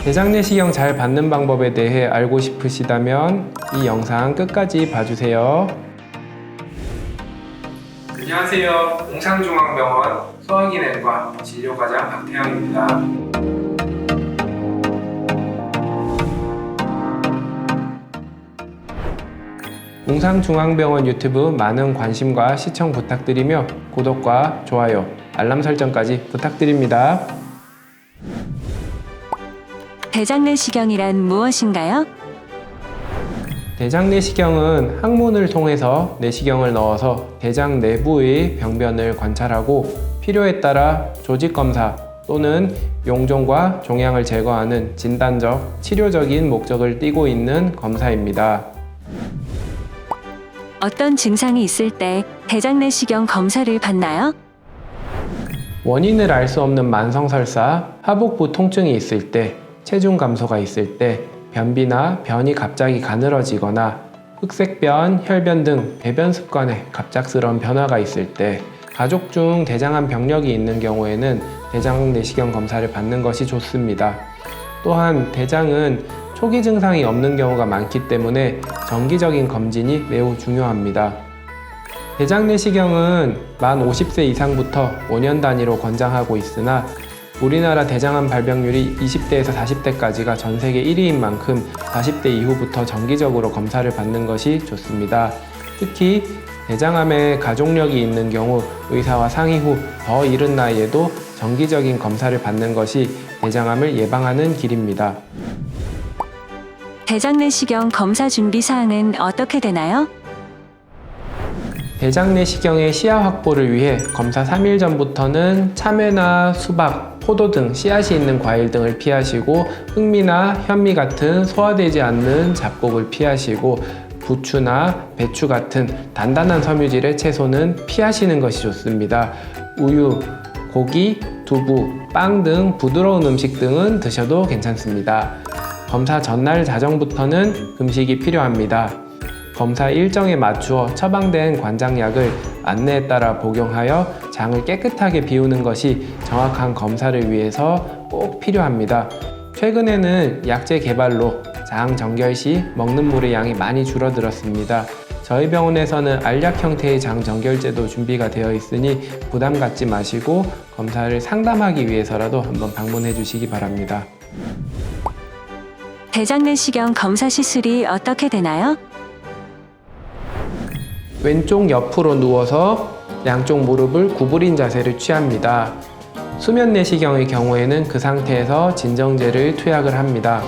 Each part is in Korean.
대장 내시경 잘 받는 방법에 대해 알고 싶으시다면 이 영상 끝까지 봐주세요. 안녕하세요. 웅산중앙병원 소화기내과 진료과장 박태영입니다. 웅산중앙병원 유튜브 많은 관심과 시청 부탁드리며 구독과 좋아요, 알람 설정까지 부탁드립니다. 대장 내시경이란 무엇인가요? 대장 내시경은 항문을 통해서 내시경을 넣어서 대장 내부의 병변을 관찰하고 필요에 따라 조직 검사 또는 용종과 종양을 제거하는 진단적, 치료적인 목적을 띠고 있는 검사입니다. 어떤 증상이 있을 때 대장 내시경 검사를 받나요? 원인을 알 수 없는 만성설사, 하복부 통증이 있을 때, 체중 감소가 있을 때, 변비나 변이 갑자기 가늘어지거나 흑색변, 혈변 등 배변 습관에 갑작스러운 변화가 있을 때, 가족 중 대장암 병력이 있는 경우에는 대장 내시경 검사를 받는 것이 좋습니다. 또한 대장은 초기 증상이 없는 경우가 많기 때문에 정기적인 검진이 매우 중요합니다. 대장 내시경은 만 50세 이상부터 5년 단위로 권장하고 있으나 우리나라 대장암 발병률이 20대에서 40대까지가 전 세계 1위인 만큼 40대 이후부터 정기적으로 검사를 받는 것이 좋습니다. 특히 대장암에 가족력이 있는 경우 의사와 상의 후 더 이른 나이에도 정기적인 검사를 받는 것이 대장암을 예방하는 길입니다. 대장 내시경 검사 준비 사항은 어떻게 되나요? 대장 내시경의 시야 확보를 위해 검사 3일 전부터는 참외나 수박, 포도 등 씨앗이 있는 과일 등을 피하시고 흑미나 현미 같은 소화되지 않는 잡곡을 피하시고 부추나 배추 같은 단단한 섬유질의 채소는 피하시는 것이 좋습니다. 우유, 고기, 두부, 빵 등 부드러운 음식 등은 드셔도 괜찮습니다. 검사 전날 자정부터는 금식이 필요합니다. 검사 일정에 맞추어 처방된 관장약을 안내에 따라 복용하여 장을 깨끗하게 비우는 것이 정확한 검사를 위해서 꼭 필요합니다. 최근에는 약제 개발로 장 정결 시 먹는 물의 양이 많이 줄어들었습니다. 저희 병원에서는 알약 형태의 장 정결제도 준비가 되어 있으니 부담 갖지 마시고 검사를 상담하기 위해서라도 한번 방문해 주시기 바랍니다. 대장 내시경 검사 시술이 어떻게 되나요? 왼쪽 옆으로 누워서 양쪽 무릎을 구부린 자세를 취합니다. 수면 내시경의 경우에는 그 상태에서 진정제를 투약을 합니다.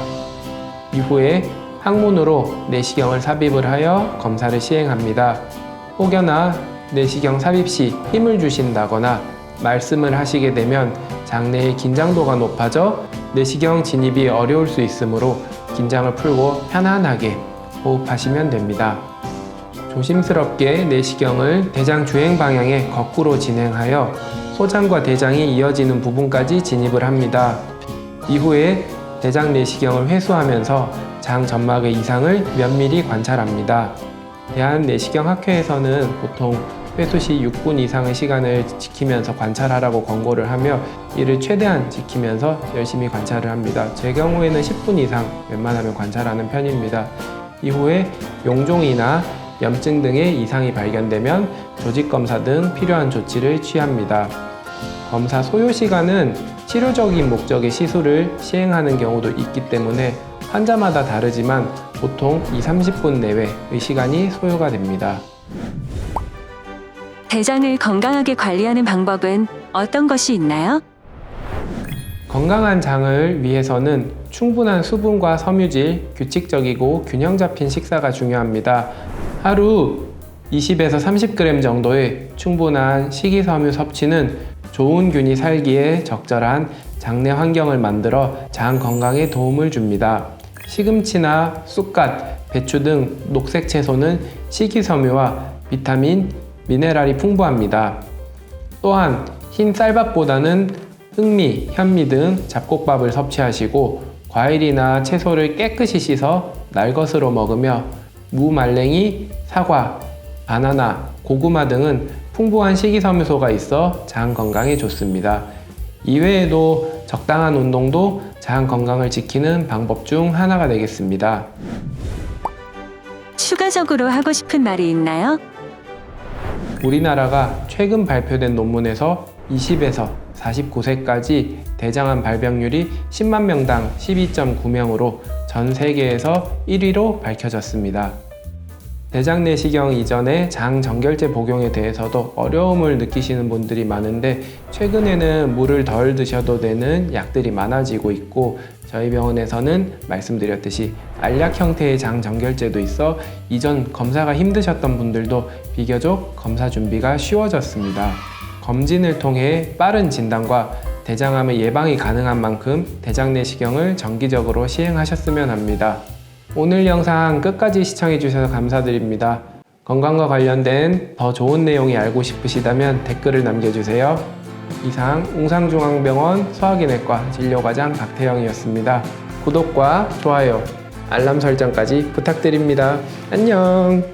이후에 항문으로 내시경을 삽입을 하여 검사를 시행합니다. 혹여나 내시경 삽입 시 힘을 주신다거나 말씀을 하시게 되면 장내의 긴장도가 높아져 내시경 진입이 어려울 수 있으므로 긴장을 풀고 편안하게 호흡하시면 됩니다. 조심스럽게 내시경을 대장 주행 방향에 거꾸로 진행하여 소장과 대장이 이어지는 부분까지 진입을 합니다. 이후에 대장 내시경을 회수하면서 장 점막의 이상을 면밀히 관찰합니다. 대한내시경학회에서는 보통 회수 시 6분 이상의 시간을 지키면서 관찰하라고 권고를 하며 이를 최대한 지키면서 열심히 관찰을 합니다. 제 경우에는 10분 이상 웬만하면 관찰하는 편입니다. 이후에 용종이나 염증 등의 이상이 발견되면 조직검사 등 필요한 조치를 취합니다. 검사 소요 시간은 치료적인 목적의 시술을 시행하는 경우도 있기 때문에 환자마다 다르지만 보통 20-30분 내외의 시간이 소요가 됩니다. 대장을 건강하게 관리하는 방법은 어떤 것이 있나요? 건강한 장을 위해서는 충분한 수분과 섬유질, 규칙적이고 균형 잡힌 식사가 중요합니다. 하루 20에서 30g 정도의 충분한 식이섬유 섭취는 좋은 균이 살기에 적절한 장내 환경을 만들어 장 건강에 도움을 줍니다. 시금치나 쑥갓, 배추 등 녹색 채소는 식이섬유와 비타민, 미네랄이 풍부합니다. 또한 흰 쌀밥보다는 흑미, 현미 등 잡곡밥을 섭취하시고 과일이나 채소를 깨끗이 씻어 날 것으로 먹으며 무말랭이, 사과, 바나나, 고구마 등은 풍부한 식이섬유소가 있어 장 건강에 좋습니다. 이외에도 적당한 운동도 장 건강을 지키는 방법 중 하나가 되겠습니다. 추가적으로 하고 싶은 말이 있나요? 우리나라가 최근 발표된 논문에서 20에서 49세까지 대장암 발병률이 10만 명당 12.9명으로 전 세계에서 1위로 밝혀졌습니다. 대장 내시경 이전에 장 정결제 복용에 대해서도 어려움을 느끼시는 분들이 많은데 최근에는 물을 덜 드셔도 되는 약들이 많아지고 있고 저희 병원에서는 말씀드렸듯이 알약 형태의 장 정결제도 있어 이전 검사가 힘드셨던 분들도 비교적 검사 준비가 쉬워졌습니다. 검진을 통해 빠른 진단과 대장암의 예방이 가능한 만큼 대장 내시경을 정기적으로 시행하셨으면 합니다. 오늘 영상 끝까지 시청해 주셔서 감사드립니다. 건강과 관련된 더 좋은 내용이 알고 싶으시다면 댓글을 남겨주세요. 이상 웅상중앙병원 소화기내과 진료과장 박태영이었습니다. 구독과 좋아요, 알람 설정까지 부탁드립니다. 안녕!